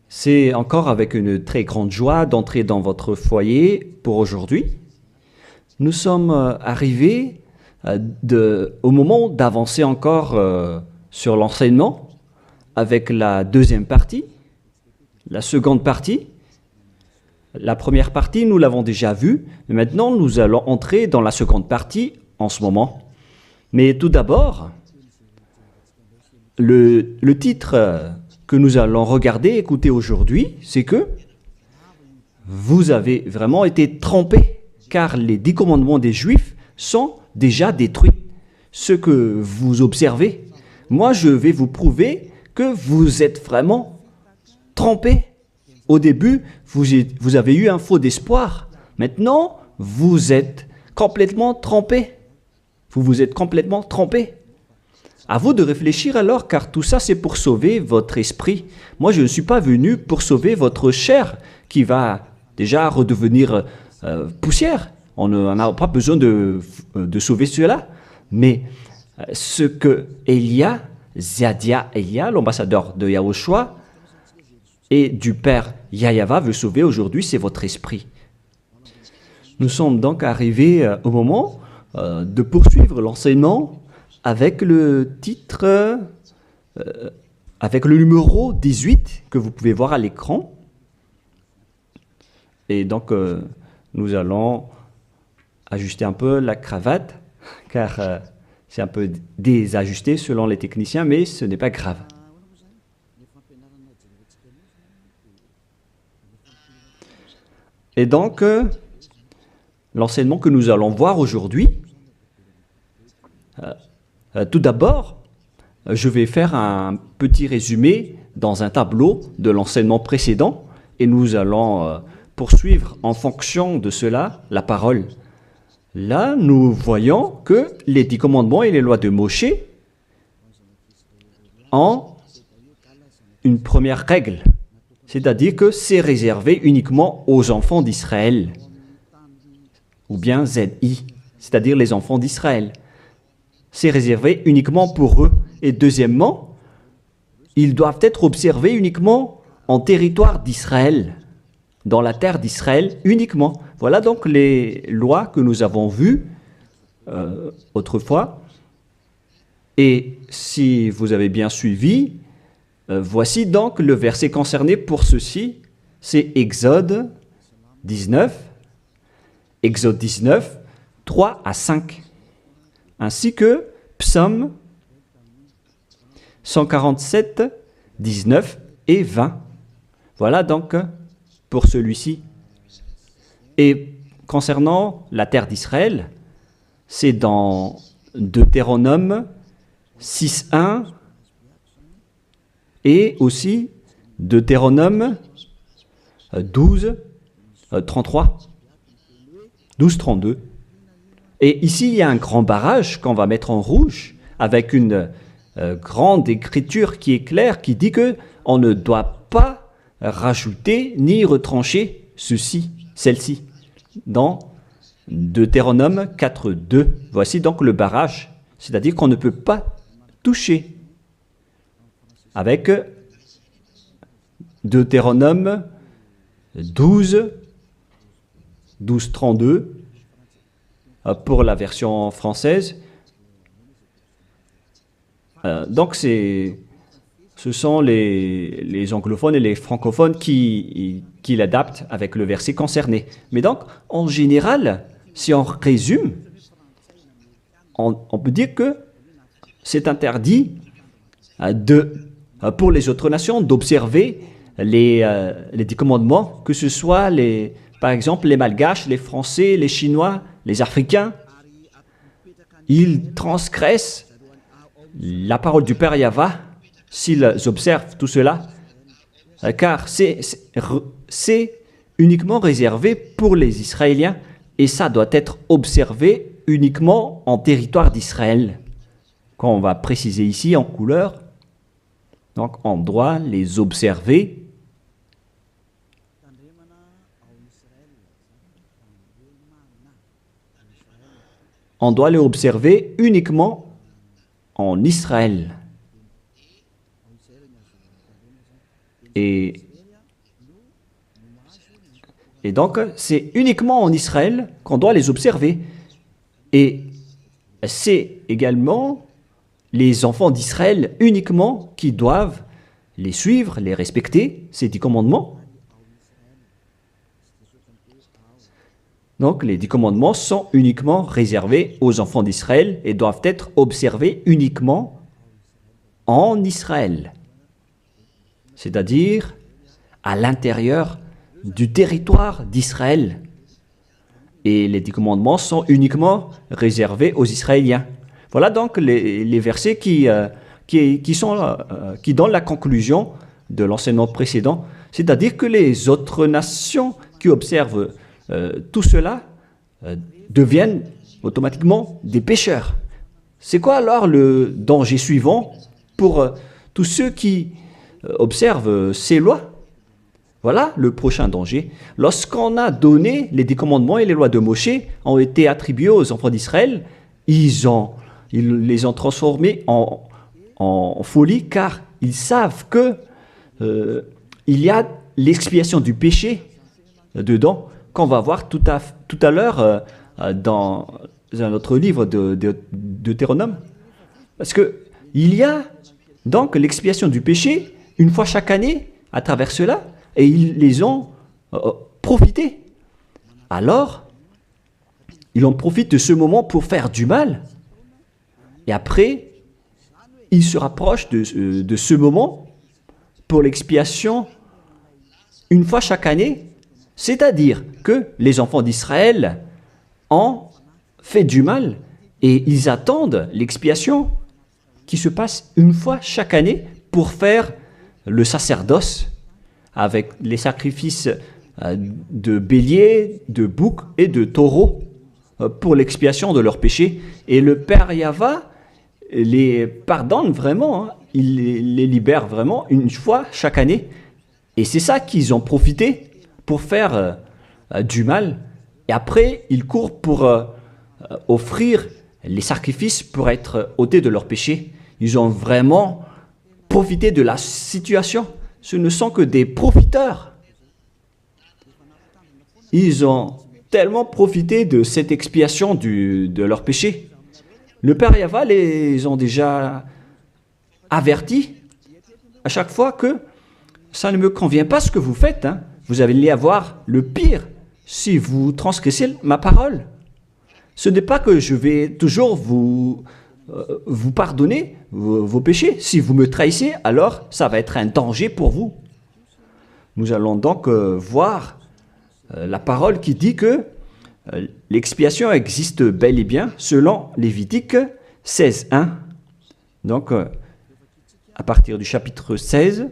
C'est encore avec une très grande joie d'entrer dans votre foyer pour aujourd'hui. Nous sommes arrivés au moment d'avancer encore sur l'enseignement avec la deuxième partie, la seconde partie. La première partie, nous l'avons déjà vue, mais maintenant nous allons entrer dans la seconde partie en ce moment. Mais tout d'abord, le titre que nous allons regarder, écouter aujourd'hui, c'est que vous avez vraiment été trompés, car les 10 commandements des Juifs sont déjà détruits. Ce que vous observez, moi je vais vous prouver que vous êtes vraiment trompés. Au début, vous avez eu un faux d'espoir. Maintenant, vous êtes complètement trompés. Vous vous êtes complètement trompés. À vous de réfléchir alors, car tout ça, c'est pour sauver votre esprit. Moi, je ne suis pas venu pour sauver votre chair, qui va déjà redevenir poussière. On n'a pas besoin de sauver cela. Mais ce que Zadia Elia, l'ambassadeur de Yahushua, et du Père Yahyawa veut sauver aujourd'hui, c'est votre esprit. Nous sommes donc arrivés au moment de poursuivre l'enseignement avec le titre, avec le numéro 18 que vous pouvez voir à l'écran. Et donc, nous allons ajuster un peu la cravate, car c'est un peu désajusté selon les techniciens, mais ce n'est pas grave. Et donc, l'enseignement que nous allons voir aujourd'hui, tout d'abord, je vais faire un petit résumé dans un tableau de l'enseignement précédent et nous allons poursuivre en fonction de cela la parole. Là, nous voyons que les 10 commandements et les lois de Moshe ont une première règle, c'est-à-dire que c'est réservé uniquement aux enfants d'Israël, ou bien ZI, c'est-à-dire les enfants d'Israël. C'est réservé uniquement pour eux. Et deuxièmement, ils doivent être observés uniquement en territoire d'Israël, dans la terre d'Israël uniquement. Voilà donc les lois que nous avons vues autrefois. Et si vous avez bien suivi, voici donc le verset concerné pour ceci, c'est Exode 19, 3 à 5. Ainsi que Psaume 147, 19 et 20. Voilà donc pour celui-ci. Et concernant la terre d'Israël, c'est dans Deutéronome 6.1 et aussi Deutéronome 12.33, 12.32. Et ici, il y a un grand barrage qu'on va mettre en rouge avec une grande écriture qui est claire, qui dit qu'on ne doit pas rajouter ni retrancher celle-ci, dans Deutéronome 4.2. Voici donc le barrage, c'est-à-dire qu'on ne peut pas toucher. Avec Deutéronome 12.32, pour la version française. Donc, ce sont les anglophones et les francophones qui l'adaptent avec le verset concerné. Mais donc, en général, si on résume, on peut dire que c'est interdit pour les autres nations d'observer les 10 commandements, que ce soit, par exemple, les Malgaches, les Français, les Chinois, les Africains. Ils transgressent la parole du Père Yahva s'ils observent tout cela, car c'est uniquement réservé pour les Israéliens et ça doit être observé uniquement en territoire d'Israël. Quand on va préciser ici en couleur, donc on doit les observer uniquement en Israël. Et, et donc, c'est uniquement en Israël qu'on doit les observer. Et c'est également les enfants d'Israël uniquement qui doivent les suivre, les respecter, ces 10 commandements. Donc, les 10 commandements sont uniquement réservés aux enfants d'Israël et doivent être observés uniquement en Israël, c'est-à-dire à l'intérieur du territoire d'Israël. Et les 10 commandements sont uniquement réservés aux Israéliens. Voilà donc les versets qui donnent la conclusion de l'enseignement précédent, c'est-à-dire que les autres nations qui observent tout cela deviennent automatiquement des pécheurs. C'est quoi alors le danger suivant pour tous ceux qui observent ces lois? Voilà le prochain danger. Lorsqu'on a donné les 10 commandements et les lois de Moshe ont été attribués aux enfants d'Israël, ils les ont transformés en folie car ils savent que il y a l'expiation du péché dedans qu'on va voir tout à l'heure dans un autre livre de Deutéronome. Parce que il y a donc l'expiation du péché une fois chaque année à travers cela. Et ils les ont profité. Alors, ils en profitent de ce moment pour faire du mal. Et après, ils se rapprochent de ce moment pour l'expiation une fois chaque année. C'est-à-dire que les enfants d'Israël ont fait du mal et ils attendent l'expiation qui se passe une fois chaque année pour faire le sacerdoce avec les sacrifices de béliers, de boucs et de taureaux pour l'expiation de leurs péchés. Et le Père Yahva les pardonne vraiment, hein. Il les libère vraiment une fois chaque année. Et c'est ça qu'ils ont profité pour faire du mal. Et après, ils courent pour offrir les sacrifices pour être ôtés de leurs péchés. Ils ont vraiment profité de la situation. Ce ne sont que des profiteurs. Ils ont tellement profité de cette expiation de leur péché. Le Père Yahva les ont déjà avertis à chaque fois que ça ne me convient pas ce que vous faites. Hein. Vous allez avoir le pire si vous transgressez ma parole. Ce n'est pas que je vais toujours vous pardonner vos péchés. Si vous me trahissez, alors ça va être un danger pour vous. Nous allons donc voir la parole qui dit que l'expiation existe bel et bien selon Lévitique 16.1. Donc, à partir du chapitre 16,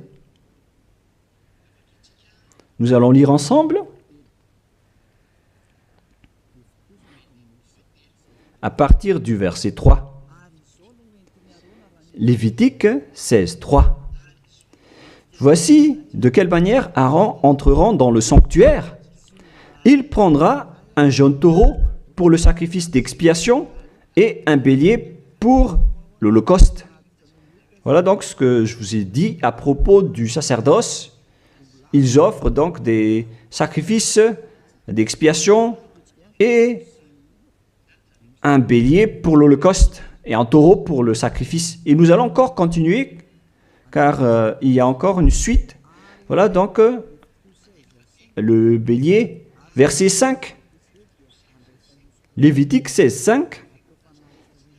nous allons lire ensemble. À partir du verset 3. Lévitique 16.3. Voici de quelle manière Aaron entrera dans le sanctuaire. Il prendra un jeune taureau pour le sacrifice d'expiation et un bélier pour l'holocauste. Voilà donc ce que je vous ai dit à propos du sacerdoce. Ils offrent donc des sacrifices d'expiation et un bélier pour l'holocauste et un taureau pour le sacrifice. Et nous allons encore continuer car il y a encore une suite. Voilà donc le bélier, verset 5. Lévitique 16.5.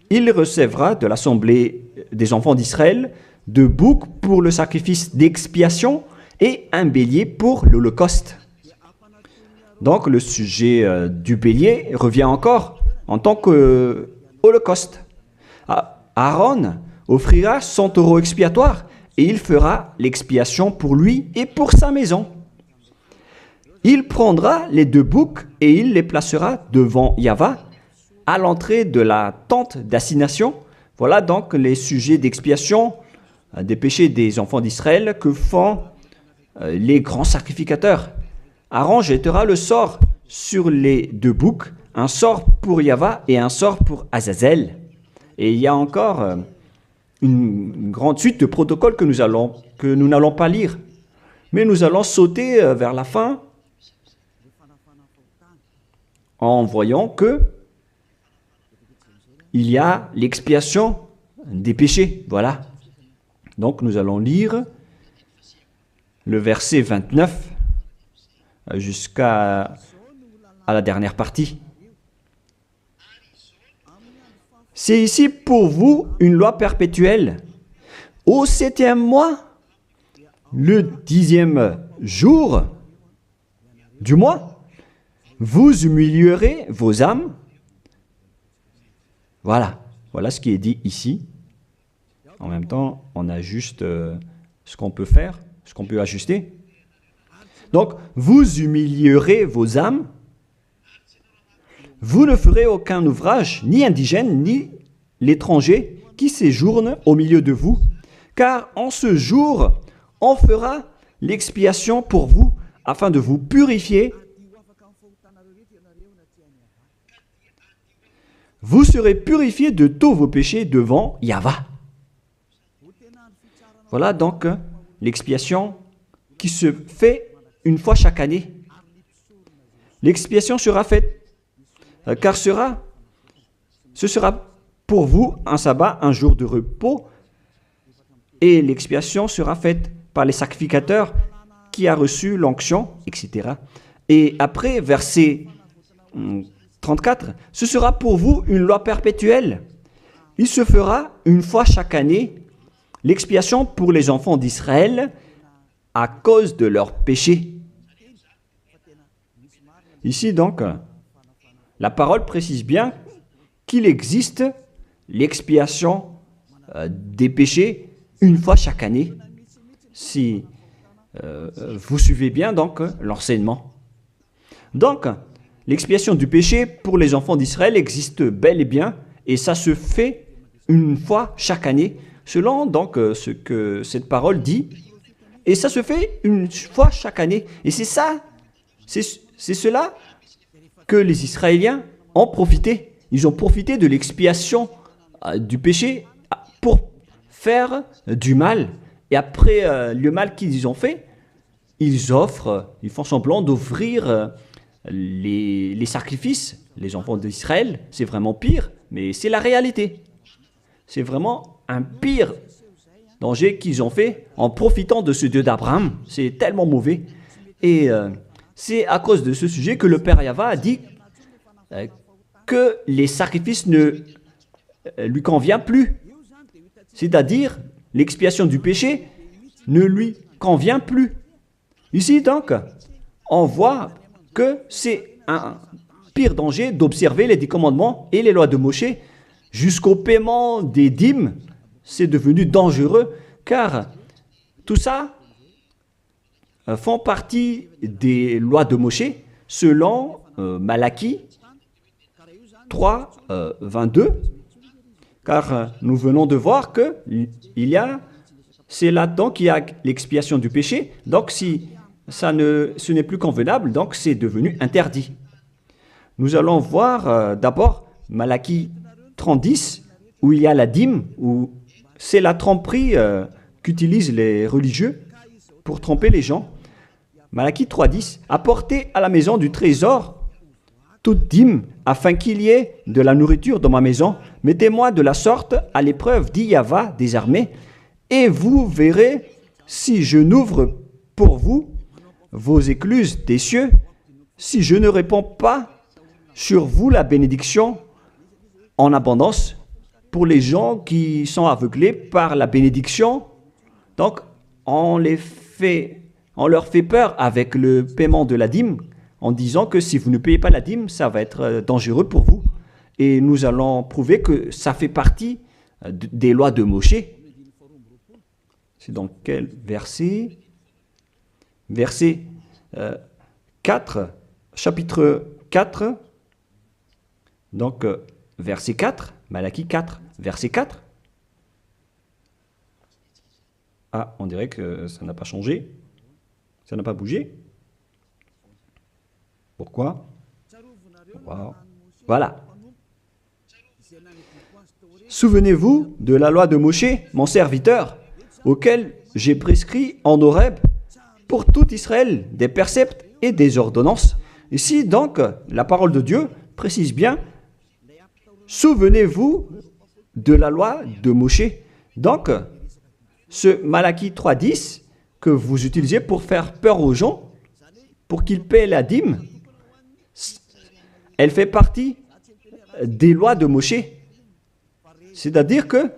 Il recevra de l'assemblée des enfants d'Israël 2 boucs pour le sacrifice d'expiation et un bélier pour l'holocauste. Donc le sujet du bélier revient encore en tant qu'holocauste. Aaron offrira son taureau expiatoire et il fera l'expiation pour lui et pour sa maison. Il prendra les 2 boucs et il les placera devant Yahva à l'entrée de la tente d'assignation. Voilà donc les sujets d'expiation des péchés des enfants d'Israël que font les grands sacrificateurs. Aaron jettera le sort sur les 2 boucs, un sort pour Yahva et un sort pour Azazel. Et il y a encore une grande suite de protocoles que nous n'allons pas lire. Mais nous allons sauter vers la fin en voyant que il y a l'expiation des péchés. Voilà. Donc nous allons lire le verset 29 jusqu'à la dernière partie. C'est ici pour vous une loi perpétuelle. Au 7e mois, le 10e jour du mois, vous humilierez vos âmes. Voilà, voilà ce qui est dit ici. En même temps, on ajuste ce qu'on peut faire, ce qu'on peut ajuster. Donc, vous humilierez vos âmes. Vous ne ferez aucun ouvrage, ni indigène, ni l'étranger qui séjourne au milieu de vous, car en ce jour, on fera l'expiation pour vous, afin de vous purifier. Vous serez purifiés de tous vos péchés devant Yahweh. Voilà donc l'expiation qui se fait une fois chaque année. L'expiation sera faite, car ce sera pour vous un sabbat, un jour de repos, et l'expiation sera faite par les sacrificateurs qui a reçu l'onction, etc. Et après, verset 34, ce sera pour vous une loi perpétuelle. Il se fera une fois chaque année l'expiation pour les enfants d'Israël à cause de leurs péchés. Ici donc, la parole précise bien qu'il existe l'expiation des péchés une fois chaque année. Si vous suivez bien donc l'enseignement. Donc, l'expiation du péché pour les enfants d'Israël existe bel et bien, et ça se fait une fois chaque année, selon donc ce que cette parole dit. Et ça se fait une fois chaque année. Et c'est ça, c'est cela que les Israéliens ont profité. Ils ont profité de l'expiation du péché pour faire du mal. Et après le mal qu'ils ont fait, ils font semblant d'offrir les sacrifices. Les enfants d'Israël, c'est vraiment pire, mais c'est la réalité. C'est vraiment un pire danger qu'ils ont fait en profitant de ce Dieu d'Abraham. C'est tellement mauvais. Et c'est à cause de ce sujet que le Père Yahweh a dit que les sacrifices ne lui conviennent plus. C'est-à-dire, l'expiation du péché ne lui convient plus. Ici, donc, on voit que c'est un pire danger d'observer les 10 commandements et les lois de Moshe jusqu'au paiement des dîmes. C'est devenu dangereux car tout ça font partie des lois de Moshe selon Malachie 3, 22. Car nous venons de voir que c'est là-dedans qu'il y a l'expiation du péché. Donc si ce n'est plus convenable, donc c'est devenu interdit. Nous allons voir d'abord Malachie 30:10, où il y a la dîme, où c'est la tromperie qu'utilisent les religieux pour tromper les gens. Malachie 3:10, apportez à la maison du trésor toute dîme, afin qu'il y ait de la nourriture dans ma maison. Mettez-moi de la sorte à l'épreuve, dit Yahweh des armées, et vous verrez si je n'ouvre pour vous vos écluses des cieux, si je ne réponds pas sur vous la bénédiction en abondance. Pour les gens qui sont aveuglés par la bénédiction, donc on leur fait peur avec le paiement de la dîme, en disant que si vous ne payez pas la dîme, ça va être dangereux pour vous. Et nous allons prouver que ça fait partie des lois de Moshe. C'est dans quel verset? Verset 4, chapitre 4, donc verset 4, Malachie 4, verset 4. Ah, on dirait que ça n'a pas changé, ça n'a pas bougé. Pourquoi? Wow. Voilà. Souvenez-vous de la loi de Moshe, mon serviteur, auquel j'ai prescrit en Horeb pour tout Israël, des préceptes et des ordonnances. Ici, donc, la parole de Dieu précise bien, souvenez-vous de la loi de Moshe. Donc, ce Malachie 3.10 que vous utilisez pour faire peur aux gens, pour qu'ils paient la dîme, elle fait partie des lois de Moshe. C'est-à-dire que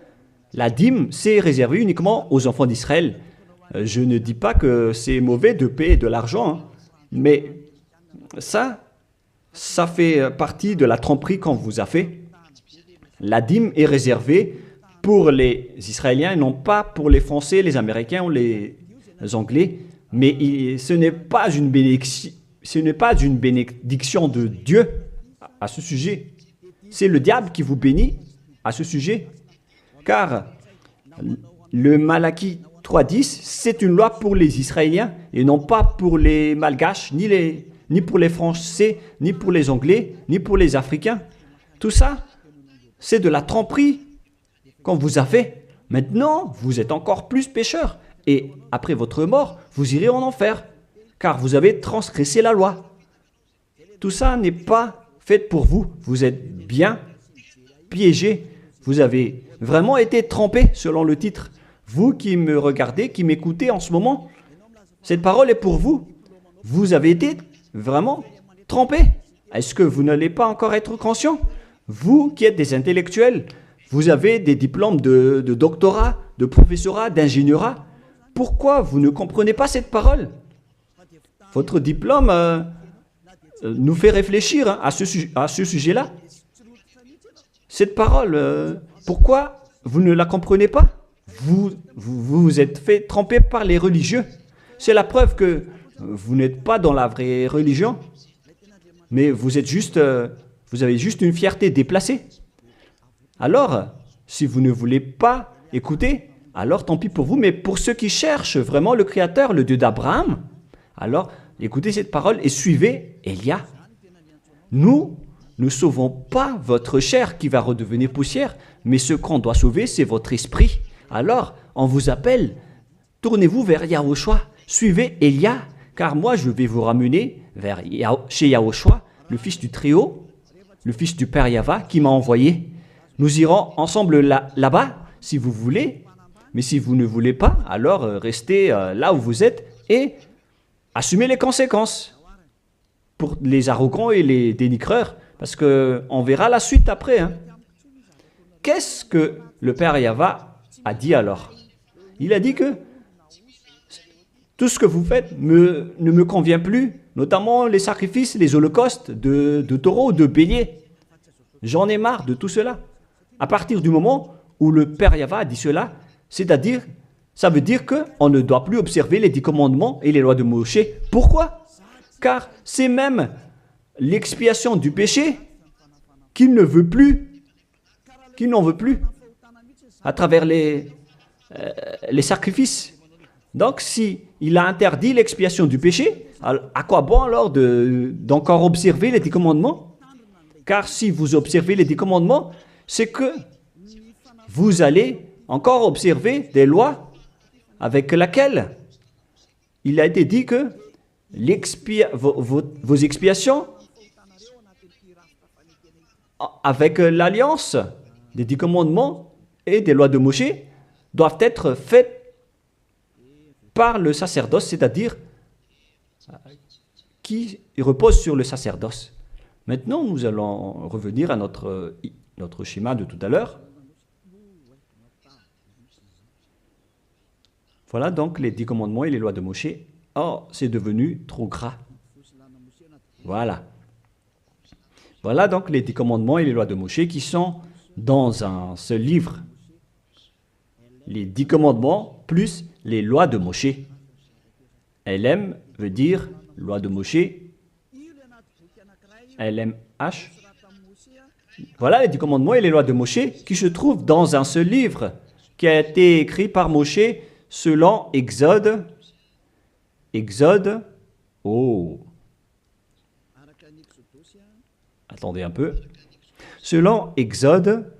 la dîme, c'est réservé uniquement aux enfants d'Israël. Je ne dis pas que c'est mauvais de payer de l'argent, hein, mais ça fait partie de la tromperie qu'on vous a fait. La dîme est réservée pour les Israéliens et non pas pour les Français, les Américains ou les Anglais. Mais ce n'est pas une bénédiction de Dieu à ce sujet. C'est le diable qui vous bénit à ce sujet. Car le Malachie 3.10, c'est une loi pour les Israéliens et non pas pour les Malgaches, ni pour les Français, ni pour les Anglais, ni pour les Africains. Tout ça, c'est de la tromperie qu'on vous a fait. Maintenant, vous êtes encore plus pécheurs. Et après votre mort, vous irez en enfer, car vous avez transgressé la loi. Tout ça n'est pas fait pour vous. Vous êtes bien piégés. Vous avez vraiment été trompés, selon le titre. Vous qui me regardez, qui m'écoutez en ce moment, cette parole est pour vous. Vous avez été vraiment trompés. Est-ce que vous n'allez pas encore être conscient? Vous qui êtes des intellectuels, vous avez des diplômes de doctorat, de professorat, d'ingénierat. Pourquoi vous ne comprenez pas cette parole? Votre diplôme nous fait réfléchir à ce sujet-là. Cette parole, pourquoi vous ne la comprenez pas? Vous êtes fait tromper par les religieux. C'est la preuve que vous n'êtes pas dans la vraie religion, mais vous avez juste une fierté déplacée. Alors, si vous ne voulez pas écouter, alors tant pis pour vous, mais pour ceux qui cherchent vraiment le Créateur, le Dieu d'Abraham, alors écoutez cette parole et suivez Élia. Nous ne sauvons pas votre chair qui va redevenir poussière, mais ce qu'on doit sauver, c'est votre esprit. Alors, on vous appelle, tournez-vous vers Yahushua, suivez Élia, car moi je vais vous ramener chez Yahushua, le fils du Très-Haut, le fils du Père Yahva, qui m'a envoyé. Nous irons ensemble là-bas, si vous voulez, mais si vous ne voulez pas, alors restez là où vous êtes et assumez les conséquences pour les arrogants et les dénigreurs, parce qu'on verra la suite après. Hein. Qu'est-ce que le Père Yahva a dit alors? Il a dit que tout ce que vous faites ne me convient plus, notamment les sacrifices, les holocaustes de taureaux, de béliers. J'en ai marre de tout cela. À partir du moment où le Père Yahva a dit cela, c'est-à-dire, ça veut dire qu'on ne doit plus observer les 10 commandements et les lois de Moshe. Pourquoi? Car c'est même l'expiation du péché qu'il ne veut plus, qu'il n'en veut plus, à travers les sacrifices. Donc, si il a interdit l'expiation du péché, à quoi bon alors d'encore observer les 10 commandements? Car si vous observez les 10 commandements, c'est que vous allez encore observer des lois avec lesquelles il a été dit que vos expiations avec l'alliance des 10 commandements et des lois de Moshe doivent être faites par le sacerdoce, c'est-à-dire qui repose sur le sacerdoce. Maintenant, nous allons revenir à notre schéma de tout à l'heure. Voilà donc les 10 commandements et les lois de Moshe. Oh, c'est devenu trop gras. Voilà. Voilà donc les 10 commandements et les lois de Moshe qui sont dans un seul livre. Les 10 commandements plus les lois de Moshe. LM veut dire loi de Moshe. LMH. Voilà les 10 commandements et les lois de Moshe qui se trouvent dans un seul livre qui a été écrit par Moshe selon Exode. Exode. Oh. Attendez un peu. Selon Exode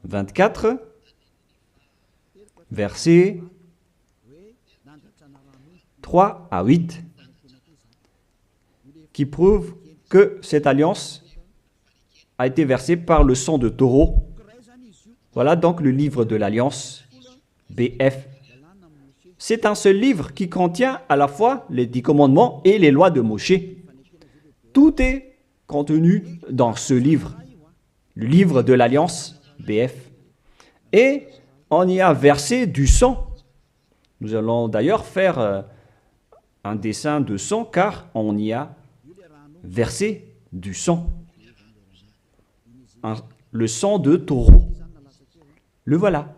24, versets 3 à 8, qui prouvent que cette alliance a été versée par le sang de taureau. Voilà donc le livre de l'Alliance, BF. C'est un seul livre qui contient à la fois les 10 commandements et les lois de Moshe. Tout est contenu dans ce livre, le livre de l'Alliance, BF. Et on y a versé du sang. Nous allons d'ailleurs faire un dessin de sang car on y a versé du sang. Le sang de taureau. Le voilà.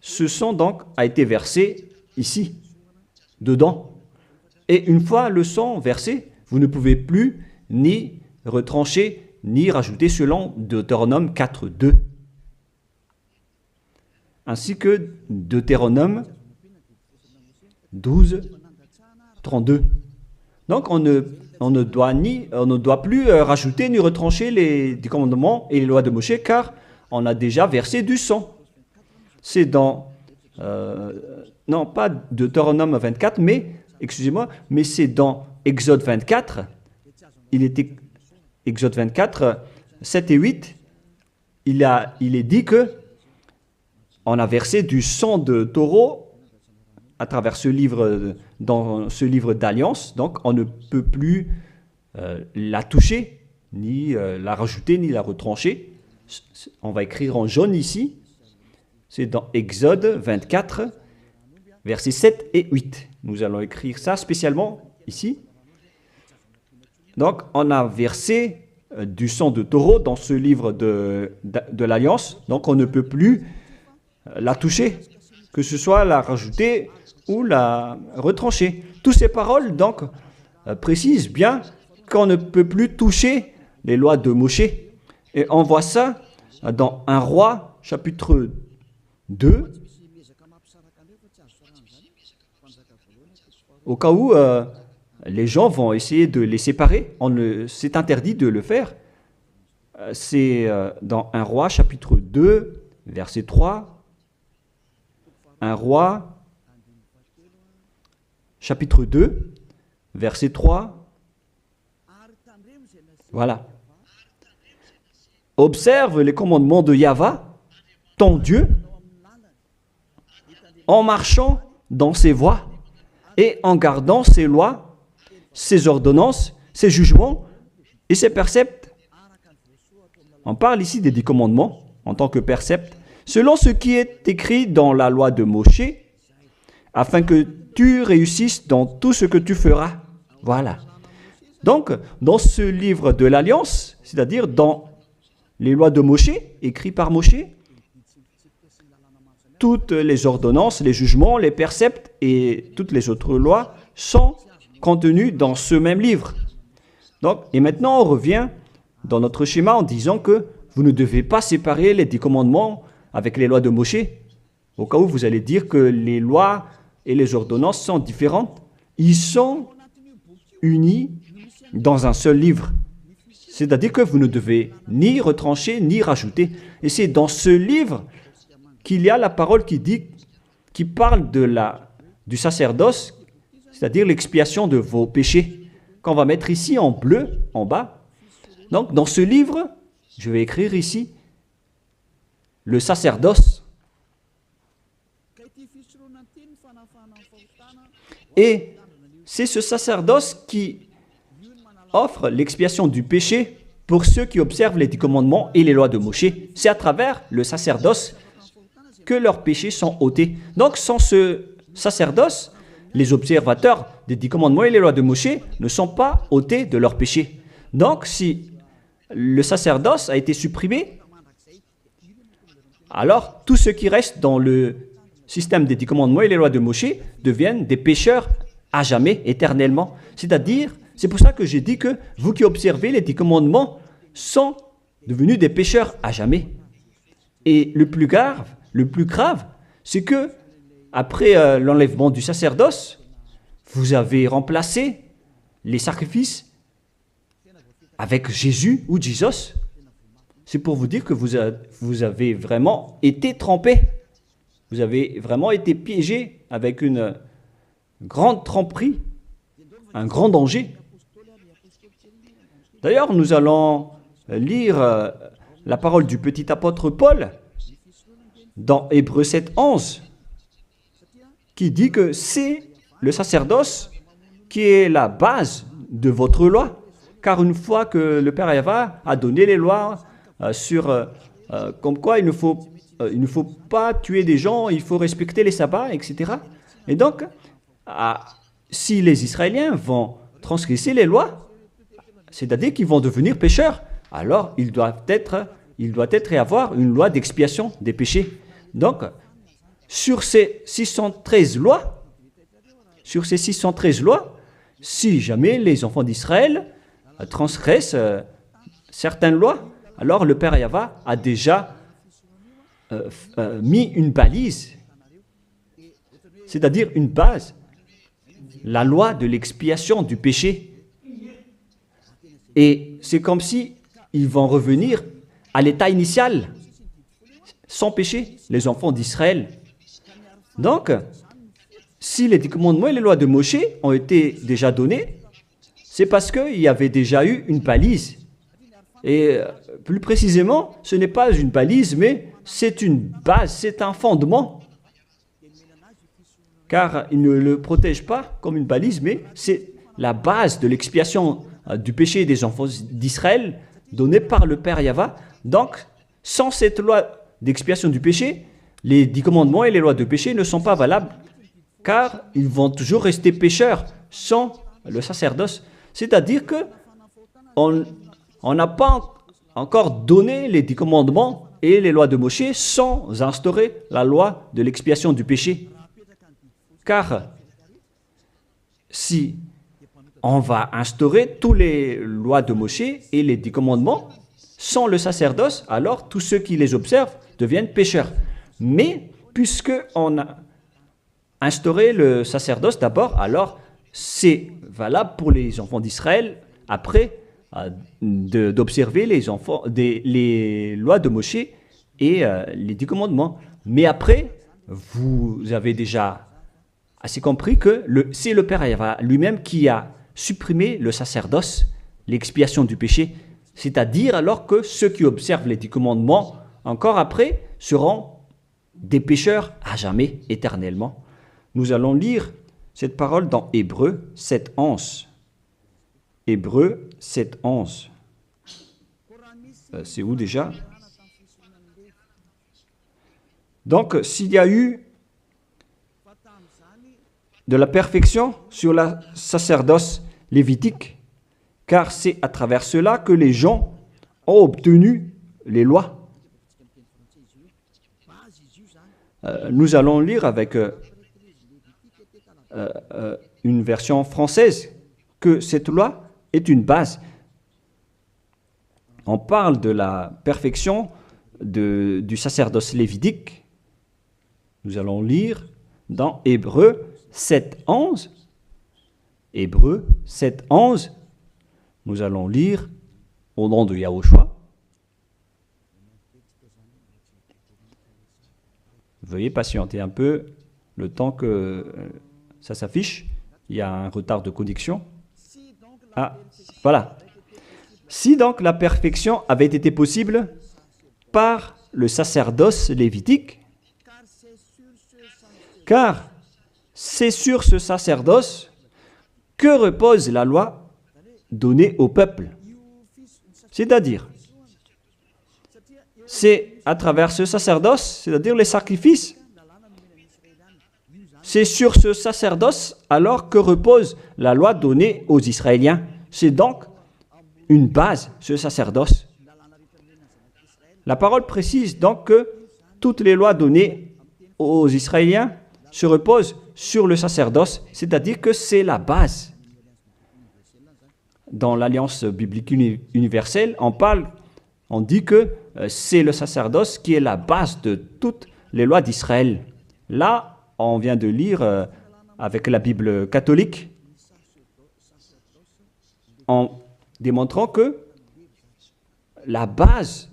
Ce sang donc a été versé ici, dedans. Et une fois le sang versé, vous ne pouvez plus ni retrancher, ni rajouter selon Deutéronome 4.2. Ainsi que Deutéronome 12.32. Donc on ne doit plus rajouter ni retrancher les commandements et les lois de Moshe car on a déjà versé du sang. C'est dans, non pas Deutéronome 24, mais, excusez-moi, mais c'est dans Exode 24. Il était Exode 24, 7 et 8. Il est dit que on a versé du sang de taureau à travers ce livre, dans ce livre d'alliance. Donc, on ne peut plus la toucher, ni la rajouter, ni la retrancher. On va écrire en jaune ici. C'est dans Exode 24, versets 7 et 8. Nous allons écrire ça spécialement ici. Donc, on a versé du sang de taureau dans ce livre de l'Alliance. Donc, on ne peut plus la toucher, que ce soit la rajouter ou la retrancher. Toutes ces paroles, donc, précisent bien qu'on ne peut plus toucher les lois de Moshe. Et on voit ça dans 1 Roi, chapitre 2, au cas où les gens vont essayer de les séparer. C'est interdit de le faire. C'est dans 1 Roi, chapitre 2, verset 3. 1 Roi, chapitre 2, verset 3. Voilà. Observe les commandements de Yahvé, ton Dieu, en marchant dans ses voies et en gardant ses lois, ses ordonnances, ses jugements et ses préceptes. On parle ici des 10 commandements en tant que préceptes, selon ce qui est écrit dans la loi de Moshe, afin que tu réussisses dans tout ce que tu feras. Voilà. Donc, dans ce livre de l'Alliance, c'est-à-dire dans les lois de Moshe, écrites par Moshe, toutes les ordonnances, les jugements, les préceptes et toutes les autres lois sont contenues dans ce même livre. Donc, et maintenant, on revient dans notre schéma en disant que vous ne devez pas séparer les 10 commandements avec les lois de Moshe. Au cas où vous allez dire que les lois et les ordonnances sont différentes, ils sont unis dans un seul livre. C'est-à-dire que vous ne devez ni retrancher ni rajouter. Et c'est dans ce livre qu'il y a la parole qui parle du sacerdoce, c'est-à-dire l'expiation de vos péchés, qu'on va mettre ici en bleu, en bas. Donc, dans ce livre, je vais écrire ici, le sacerdoce. Et c'est ce sacerdoce qui offre l'expiation du péché pour ceux qui observent les 10 commandements et les lois de Moshe. C'est à travers le sacerdoce que leurs péchés sont ôtés. Donc, sans ce sacerdoce, les observateurs des 10 commandements et les lois de Moshe ne sont pas ôtés de leurs péchés. Donc, si le sacerdoce a été supprimé, alors tout ce qui reste dans le système des 10 commandements et les lois de Moshe deviennent des pécheurs à jamais, éternellement. C'est-à-dire, c'est pour ça que j'ai dit que vous qui observez les 10 commandements sont devenus des pécheurs à jamais. Et le plus grave, c'est que après l'enlèvement du sacerdoce, vous avez remplacé les sacrifices avec Jésus ou Jesus. C'est pour vous dire que vous avez vraiment été trompés. Vous avez vraiment été piégés avec une grande tromperie, un grand danger. D'ailleurs, nous allons lire la parole du petit apôtre Paul dans Hébreux 7, 11, qui dit que c'est le sacerdoce qui est la base de votre loi. Car une fois que le Père Yahva a donné les lois comme quoi il ne faut pas tuer des gens, il faut respecter les sabbats, etc. Et donc, si les Israéliens vont transgresser les lois, c'est-à-dire qu'ils vont devenir pécheurs, alors il doit être et avoir une loi d'expiation des péchés. Donc, sur ces 613 lois, si jamais les enfants d'Israël transgressent certaines lois, alors le Père Yahva a déjà mis une balise, c'est-à-dire une base, la loi de l'expiation du péché. Et c'est comme si ils vont revenir à l'état initial, sans péché, les enfants d'Israël. Donc, si les 10 commandements et les lois de Moshe ont été déjà donnés, c'est parce qu'il y avait déjà eu une balise. Et plus précisément, ce n'est pas une balise, mais c'est une base, c'est un fondement. Car il ne le protège pas comme une balise, mais c'est la base de l'expiation du péché des enfants d'Israël donnée par le Père Yahva. Donc, sans cette loi d'expiation du péché, les 10 commandements et les lois de péché ne sont pas valables, car ils vont toujours rester pécheurs sans le sacerdoce. C'est-à-dire que on n'a pas encore donné les 10 commandements et les lois de Moshe sans instaurer la loi de l'expiation du péché. Car si on va instaurer toutes les lois de Moshe et les 10 commandements sans le sacerdoce, alors tous ceux qui les observent deviennent pécheurs. Mais puisqu'on a instauré le sacerdoce d'abord, alors c'est valable pour les enfants d'Israël après d'observer les lois de Moshe et les 10 commandements. Mais après, vous avez déjà assez compris que c'est le Père Yahva lui-même qui a supprimé le sacerdoce, l'expiation du péché. C'est-à-dire alors que ceux qui observent les 10 commandements, encore après, seront des pécheurs à jamais, éternellement. Nous allons lire cette parole dans Hébreux 7, 11. Hébreux 7, 11. C'est où déjà? Donc, s'il y a eu de la perfection sur la sacerdoce lévitique, car c'est à travers cela que les gens ont obtenu les lois. Nous allons lire avec une version française que cette loi est une base. On parle de la perfection du sacerdoce lévitique. Nous allons lire dans Hébreux 7, 11. Hébreux 7, 11. Nous allons lire au nom de Yahushua. Veuillez patienter un peu le temps que ça s'affiche. Il y a un retard de connexion. Ah, voilà. Si donc la perfection avait été possible par le sacerdoce lévitique, car c'est sur ce sacerdoce que repose la loi donnée au peuple. C'est-à-dire, c'est à travers ce sacerdoce, c'est-à-dire les sacrifices, c'est sur ce sacerdoce alors que repose la loi donnée aux Israéliens. C'est donc une base, ce sacerdoce. La parole précise donc que toutes les lois données aux Israéliens se reposent sur le sacerdoce, c'est-à-dire que c'est la base. Dans l'Alliance biblique universelle, on dit que c'est le sacerdoce qui est la base de toutes les lois d'Israël. Là, on vient de lire avec la Bible catholique, en démontrant que la base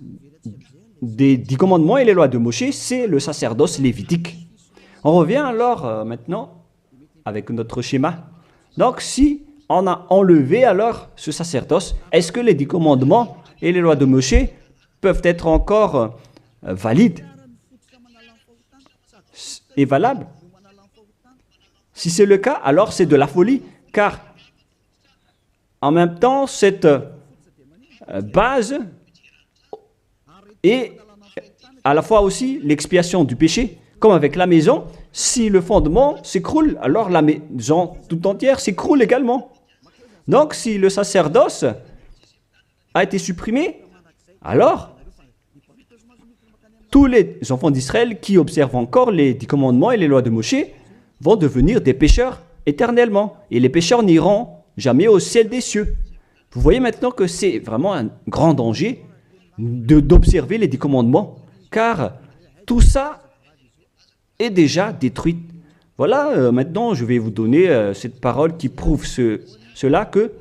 des 10 commandements et les lois de Moshe, c'est le sacerdoce lévitique. On revient alors maintenant avec notre schéma. Donc, si on a enlevé alors ce sacerdoce, est-ce que les 10 commandements et les lois de Moshe peuvent être encore valides et valables? Si c'est le cas, alors c'est de la folie, car en même temps, cette base est à la fois aussi l'expiation du péché, comme avec la maison. Si le fondement s'écroule, alors la maison tout entière s'écroule également. Donc, si le sacerdoce a été supprimé, alors tous les enfants d'Israël qui observent encore les 10 commandements et les lois de Moshe vont devenir des pécheurs éternellement. Et les pécheurs n'iront jamais au ciel des cieux. Vous voyez maintenant que c'est vraiment un grand danger d'observer les 10 commandements, car tout ça est déjà détruit. Voilà, maintenant je vais vous donner cette parole qui prouve cela, que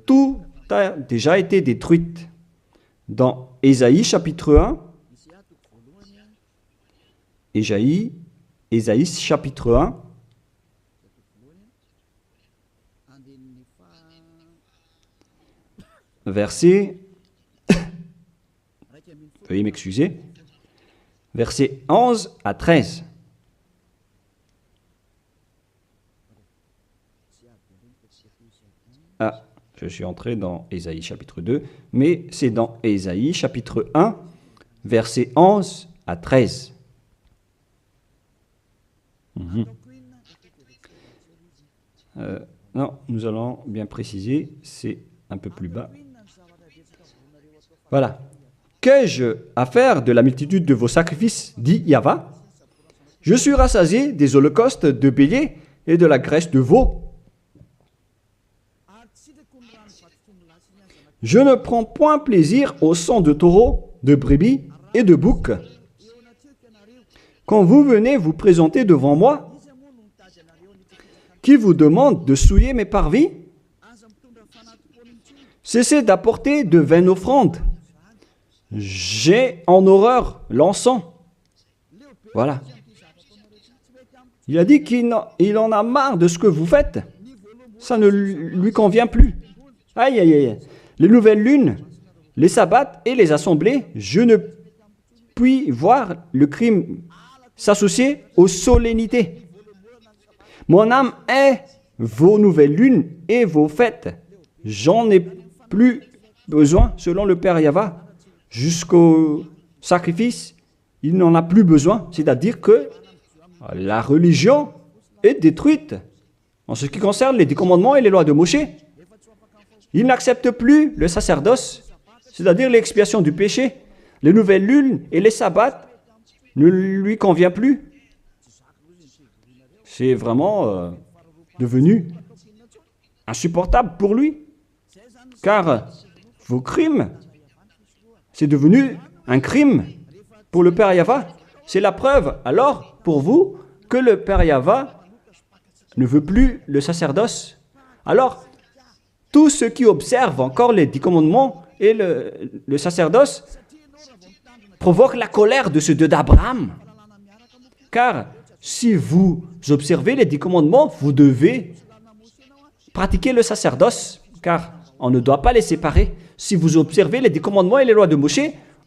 tout a déjà été détruit. Dans Ésaïe chapitre 1, Ésaïe chapitre 1, verset, veuillez m'excuser, versets 11 à 13. Ah, je suis entré dans Ésaïe chapitre 2, mais c'est dans Ésaïe chapitre 1, versets 11 à 13. Non, nous allons bien préciser, c'est un peu plus bas. Voilà. Qu'ai-je à faire de la multitude de vos sacrifices, dit Yahva? Je suis rassasié des holocaustes de béliers et de la graisse de veau. Je ne prends point plaisir au sang de taureau, de brebis et de bouc. Quand vous venez vous présenter devant moi, qui vous demande de souiller mes parvis, cessez d'apporter de vaines offrandes. J'ai en horreur l'encens. Voilà. Il a dit qu'il en a marre de ce que vous faites. Ça ne lui convient plus. Aïe, aïe, aïe. Les nouvelles lunes, les sabbats et les assemblées, je ne puis voir le crime s'associer aux solennités. Mon âme est vos nouvelles lunes et vos fêtes. J'en ai plus besoin, selon le Père Yahva. Jusqu'au sacrifice, il n'en a plus besoin. C'est-à-dire que la religion est détruite. En ce qui concerne les 10 commandements et les lois de Moshe, il n'accepte plus le sacerdoce, c'est-à-dire l'expiation du péché. Les nouvelles lunes et les sabbats ne lui conviennent plus. C'est vraiment devenu insupportable pour lui. Car vos crimes, c'est devenu un crime pour le Père Yahva. C'est la preuve, alors, pour vous, que le Père Yahva ne veut plus le sacerdoce. Alors, tous ceux qui observent encore les 10 commandements et le sacerdoce provoquent la colère de ce Dieu d'Abraham. Car si vous observez les 10 commandements, vous devez pratiquer le sacerdoce, car on ne doit pas les séparer. Si vous observez les 10 commandements et les lois de Moshe,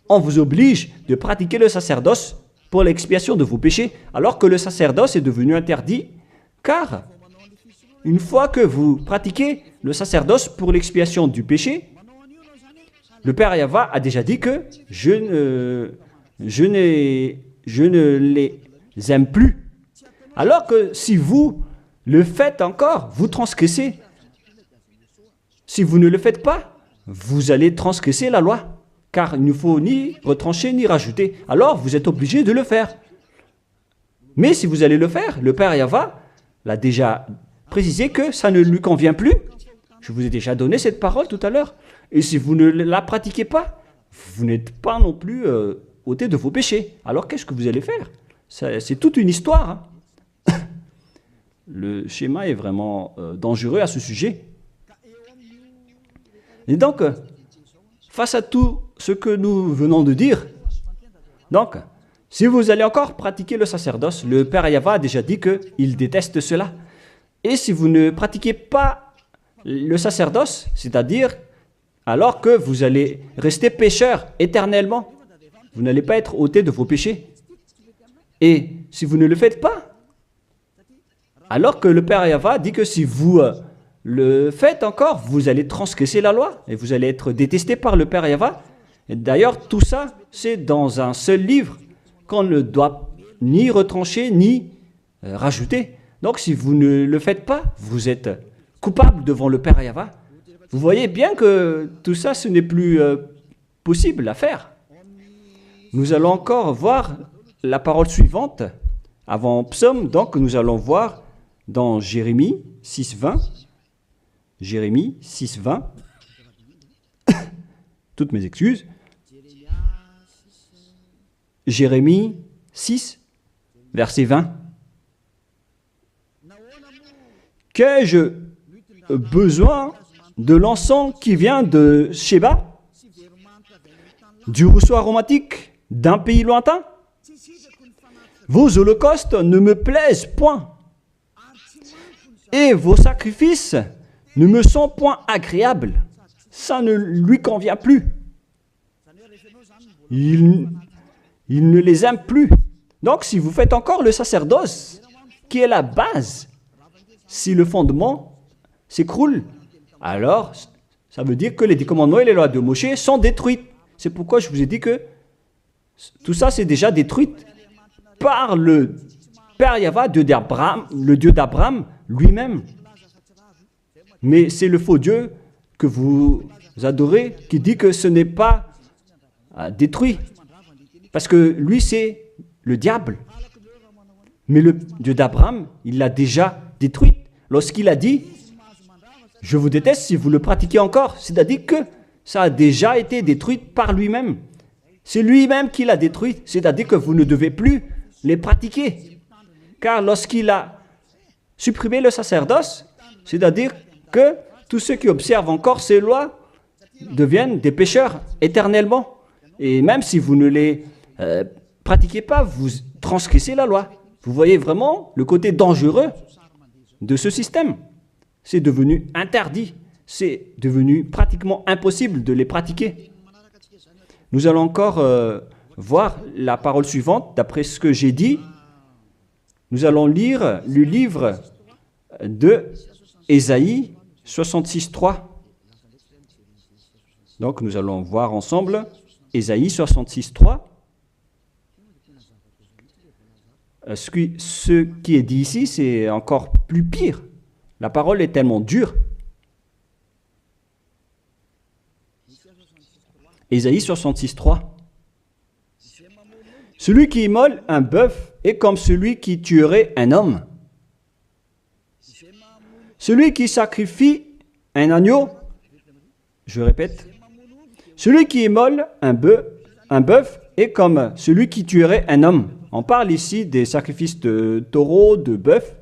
on vous oblige de pratiquer le sacerdoce pour l'expiation de vos péchés, alors que le sacerdoce est devenu interdit, car une fois que vous pratiquez le sacerdoce pour l'expiation du péché, le Père Yahva a déjà dit que je ne les aime plus. Alors que si vous le faites encore, vous transgressez. Si vous ne le faites pas, vous allez transgresser la loi. Car il ne faut ni retrancher ni rajouter. Alors vous êtes obligé de le faire. Mais si vous allez le faire, le Père Yahva l'a déjà précisé que ça ne lui convient plus. Je vous ai déjà donné cette parole tout à l'heure. Et si vous ne la pratiquez pas, vous n'êtes pas non plus ôté de vos péchés. Alors qu'est-ce que vous allez faire? C'est toute une histoire. Hein. Le schéma est vraiment dangereux à ce sujet. Et donc, face à tout ce que nous venons de dire, donc, Si vous allez encore pratiquer le sacerdoce, le Père Yahva a déjà dit qu'il déteste cela. Et si vous ne pratiquez pas le sacerdoce, c'est-à-dire alors que vous allez rester pécheur éternellement, vous n'allez pas être ôté de vos péchés. Et si vous ne le faites pas, alors que le Père Yahva dit que si vous le faites encore, vous allez transgresser la loi et vous allez être détesté par le Père Yahva. Et d'ailleurs, tout ça, c'est dans un seul livre qu'on ne doit ni retrancher ni rajouter. Donc, si vous ne le faites pas, vous êtes coupable devant le Père Yahva. Vous voyez bien que tout ça, ce n'est plus possible à faire. Nous allons encore voir la parole suivante avant Psaume. Donc, nous allons voir dans Jérémie 6.20. Jérémie 6.20. Toutes mes excuses. Jérémie 6, verset 20. Qu'ai-je besoin de l'encens qui vient de Sheba, du rousseau aromatique d'un pays lointain? Vos holocaustes ne me plaisent point, et vos sacrifices ne me sont point agréables. Ça ne lui convient plus. Il ne les aime plus. Donc, si vous faites encore le sacerdoce, qui est la base, si le fondement s'écroule, alors ça veut dire que les 10 commandements et les lois de Moshe sont détruites. C'est pourquoi je vous ai dit que tout ça, c'est déjà détruit par le Père Yahva, le Dieu d'Abraham lui-même. Mais c'est le faux Dieu que vous adorez qui dit que ce n'est pas détruit. Parce que lui, c'est le diable. Mais le Dieu d'Abraham, il l'a déjà détruit. Lorsqu'il a dit, je vous déteste si vous le pratiquez encore. C'est-à-dire que ça a déjà été détruit par lui-même. C'est lui-même qui l'a détruit. C'est-à-dire que vous ne devez plus les pratiquer. Car lorsqu'il a supprimé le sacerdoce, c'est-à-dire que tous ceux qui observent encore ces lois deviennent des pécheurs éternellement. Et même si vous ne les pratiquez pas, vous transgressez la loi. Vous voyez vraiment le côté dangereux de ce système. C'est devenu interdit. C'est devenu pratiquement impossible de les pratiquer. Nous allons encore voir la parole suivante. D'après ce que j'ai dit, nous allons lire le livre de Ésaïe 66.3. Donc nous allons voir ensemble Ésaïe 66.3. Ce qui est dit ici, c'est encore plus pire. La parole est tellement dure. Ésaïe 66.3. Celui qui immole un bœuf est comme celui qui tuerait un homme. Celui qui sacrifie un agneau, je répète, celui qui immole un bœuf est comme celui qui tuerait un homme. On parle ici des sacrifices de taureau, de bœuf.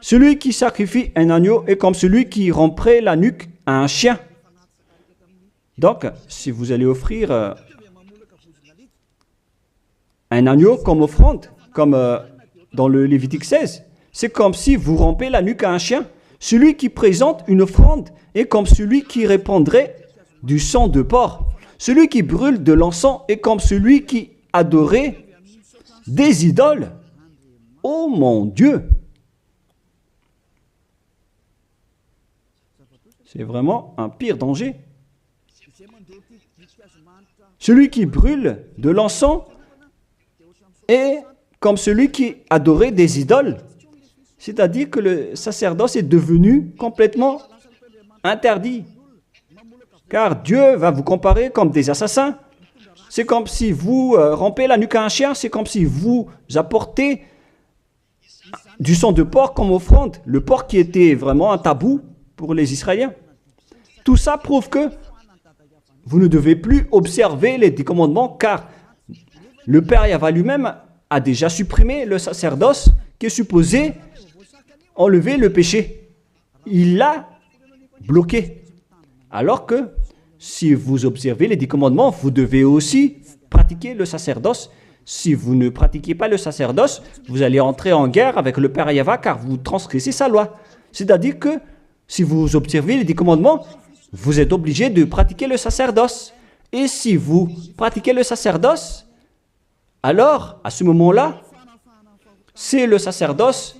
Celui qui sacrifie un agneau est comme celui qui romprait la nuque à un chien. Donc, si vous allez offrir un agneau comme offrande, comme dans le Lévitique 16, c'est comme si vous rompez la nuque à un chien. Celui qui présente une offrande est comme celui qui répandrait du sang de porc. Celui qui brûle de l'encens est comme celui qui adorait des idoles. Oh mon Dieu! C'est vraiment un pire danger. Celui qui brûle de l'encens est comme celui qui adorait des idoles. C'est-à-dire que le sacerdoce est devenu complètement interdit. Car Dieu va vous comparer comme des assassins. C'est comme si vous rompez la nuque à un chien, c'est comme si vous apportez du sang de porc comme offrande. Le porc qui était vraiment un tabou pour les Israéliens. Tout ça prouve que vous ne devez plus observer les 10 commandements, car le Père Yahva lui-même a déjà supprimé le sacerdoce qui est supposé enlever le péché. Il l'a bloqué. Alors que si vous observez les 10 commandements, vous devez aussi pratiquez le sacerdoce. Si vous ne pratiquez pas le sacerdoce, vous allez entrer en guerre avec le Père Yahva car vous transgressez sa loi. C'est-à-dire que si vous observez les 10 commandements, vous êtes obligé de pratiquer le sacerdoce. Et si vous pratiquez le sacerdoce, alors à ce moment-là, c'est le sacerdoce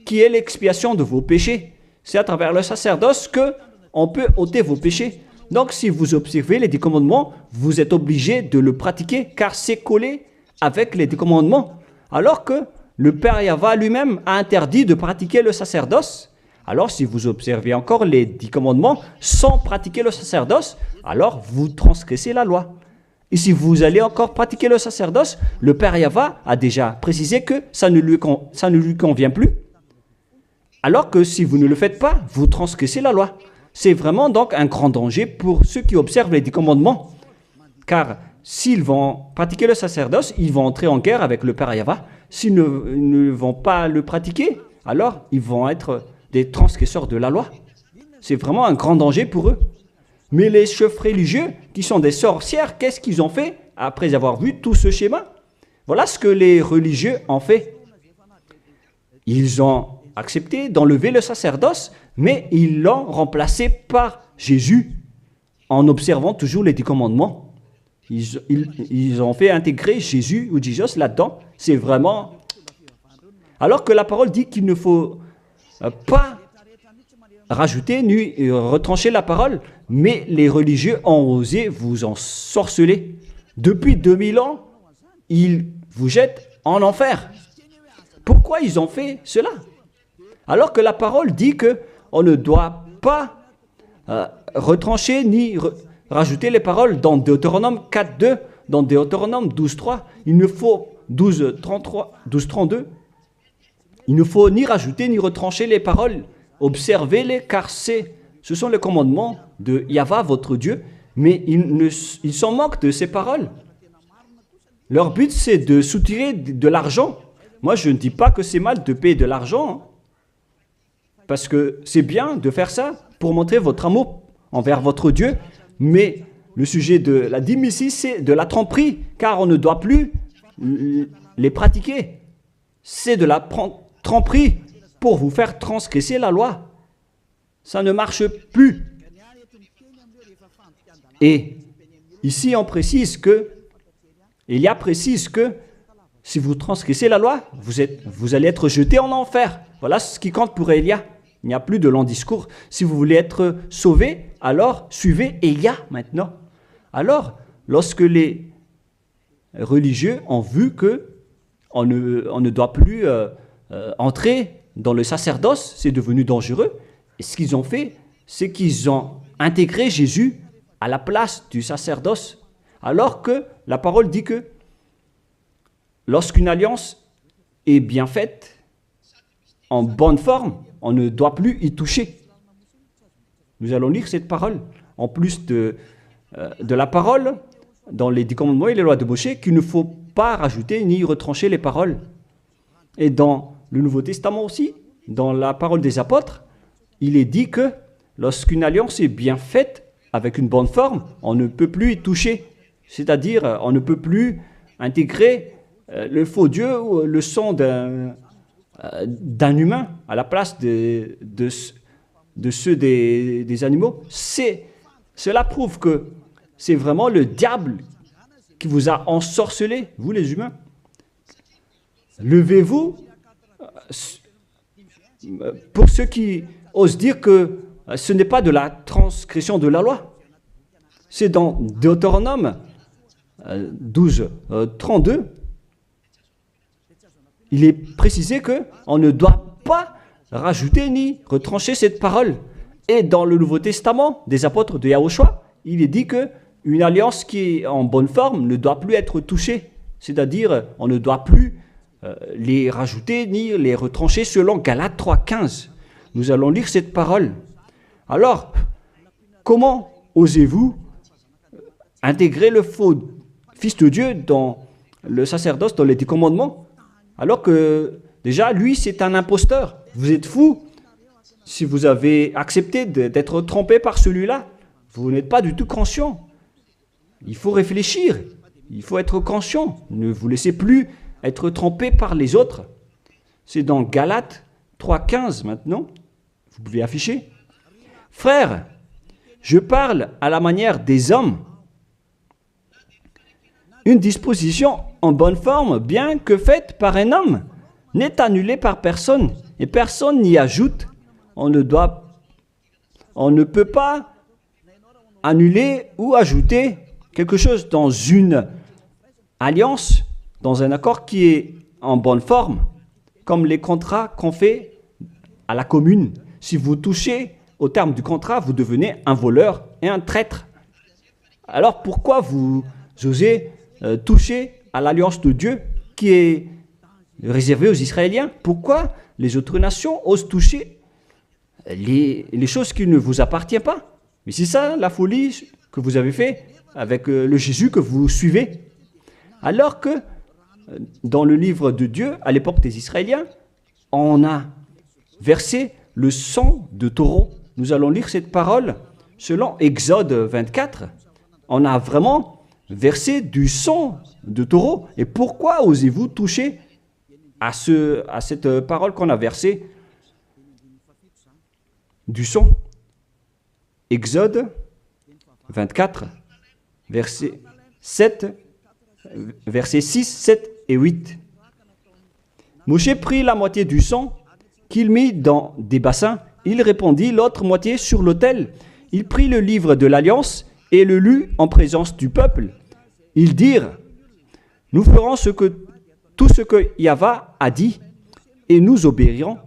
qui est l'expiation de vos péchés. C'est à travers le sacerdoce qu'on peut ôter vos péchés. Donc si vous observez les 10 commandements, vous êtes obligé de le pratiquer car c'est collé avec les 10 commandements. Alors que le Père Yahva lui-même a interdit de pratiquer le sacerdoce. Alors si vous observez encore les 10 commandements sans pratiquer le sacerdoce, alors vous transgressez la loi. Et si vous allez encore pratiquer le sacerdoce, le Père Yahva a déjà précisé que ça ne lui convient plus. Alors que si vous ne le faites pas, vous transgressez la loi. C'est vraiment donc un grand danger pour ceux qui observent les 10 commandements. Car s'ils vont pratiquer le sacerdoce, ils vont entrer en guerre avec le Père Yahva. S'ils ne vont pas le pratiquer, alors ils vont être des transgresseurs de la loi. C'est vraiment un grand danger pour eux. Mais les chefs religieux, qui sont des sorcières, qu'est-ce qu'ils ont fait après avoir vu tout ce schéma? Voilà ce que les religieux ont fait. Ils ont accepté d'enlever le sacerdoce, mais ils l'ont remplacé par Jésus, en observant toujours les 10 commandements. Ils ont fait intégrer Jésus ou Jesus là-dedans. C'est vraiment... Alors que la parole dit qu'il ne faut pas rajouter ni retrancher la parole, mais les religieux ont osé vous ensorceler. Depuis 2000 ans, ils vous jettent en enfer. Pourquoi ils ont fait cela? Alors que la parole dit qu'on ne doit pas retrancher ni rajouter les paroles dans Deutéronome 4.2, dans Deutéronome 12.3, il ne faut 12.32, il ne faut ni rajouter ni retrancher les paroles. Observez-les car ce sont les commandements de Yahva, votre Dieu, mais ils s'en moquent de ces paroles. Leur but, c'est de soutirer de l'argent. Moi, je ne dis pas que c'est mal de payer de l'argent, hein, parce que c'est bien de faire ça pour montrer votre amour envers votre Dieu, mais le sujet de la dîme ici, c'est de la tromperie, car on ne doit plus les pratiquer. C'est de la tromperie pour vous faire transgresser la loi. Ça ne marche plus. Et ici, on précise que, Élia précise que si vous transgressez la loi, vous allez être jeté en enfer. Voilà ce qui compte pour Élia. Il n'y a plus de long discours. Si vous voulez être sauvé, alors suivez Élia maintenant. Alors, lorsque les religieux ont vu qu'on ne doit plus entrer dans le sacerdoce, c'est devenu dangereux. Et ce qu'ils ont fait, c'est qu'ils ont intégré Jésus à la place du sacerdoce. Alors que la parole dit que lorsqu'une alliance est bien faite, en bonne forme, on ne doit plus y toucher. Nous allons lire cette parole. En plus de la parole, dans les 10 commandements et les lois de Moïse, qu'il ne faut pas rajouter ni retrancher les paroles. Et dans le Nouveau Testament aussi, dans la parole des apôtres, il est dit que lorsqu'une alliance est bien faite, avec une bonne forme, on ne peut plus y toucher. C'est-à-dire, on ne peut plus intégrer le faux Dieu ou le sang d'un humain à la place de ceux des animaux. Cela prouve que c'est vraiment le diable qui vous a ensorcelé, vous les humains. Levez-vous. Pour ceux qui osent dire que ce n'est pas de la transgression de la loi. C'est dans Deutéronome 12, 32. Il est précisé qu'on ne doit pas rajouter ni retrancher cette parole. Et dans le Nouveau Testament des apôtres de Yahushua, il est dit qu'une alliance qui est en bonne forme ne doit plus être touchée. C'est-à-dire, on ne doit plus les rajouter ni les retrancher selon Galates 3.15. Nous allons lire cette parole. Alors, comment osez-vous intégrer le faux Fils de Dieu dans le sacerdoce, dans les 10 commandements, alors que déjà, lui, c'est un imposteur. Vous êtes fou. Si vous avez accepté d'être trompé par celui-là, vous n'êtes pas du tout conscient. Il faut réfléchir. Il faut être conscient. Ne vous laissez plus être trompé par les autres. C'est dans Galates 3,15 maintenant. Vous pouvez afficher. Frères, je parle à la manière des hommes. Une disposition en bonne forme, bien que faite par un homme, n'est annulée par personne et personne n'y ajoute. On ne peut pas annuler ou ajouter quelque chose dans une alliance, dans un accord qui est en bonne forme, comme les contrats qu'on fait à la commune. Si vous touchez au terme du contrat, vous devenez un voleur et un traître. Alors pourquoi vous osez toucher à l'alliance de Dieu qui est réservée aux Israéliens? Pourquoi les autres nations osent toucher les choses qui ne vous appartiennent pas? Mais c'est ça la folie que vous avez fait avec le Jésus que vous suivez. Alors que dans le livre de Dieu, à l'époque des Israéliens, on a versé le sang de taureau. Nous allons lire cette parole selon Exode 24. On a vraiment versé du sang de taureau. Et pourquoi osez-vous toucher à cette parole qu'on a versée du sang? Exode 24, versets 6, 7 et 8. Moïse prit la moitié du sang qu'il mit dans des bassins. Il répandit l'autre moitié sur l'autel. Il prit le livre de l'Alliance et le lut en présence du peuple. Ils dirent, nous ferons tout ce que Yahva a dit et nous obéirons.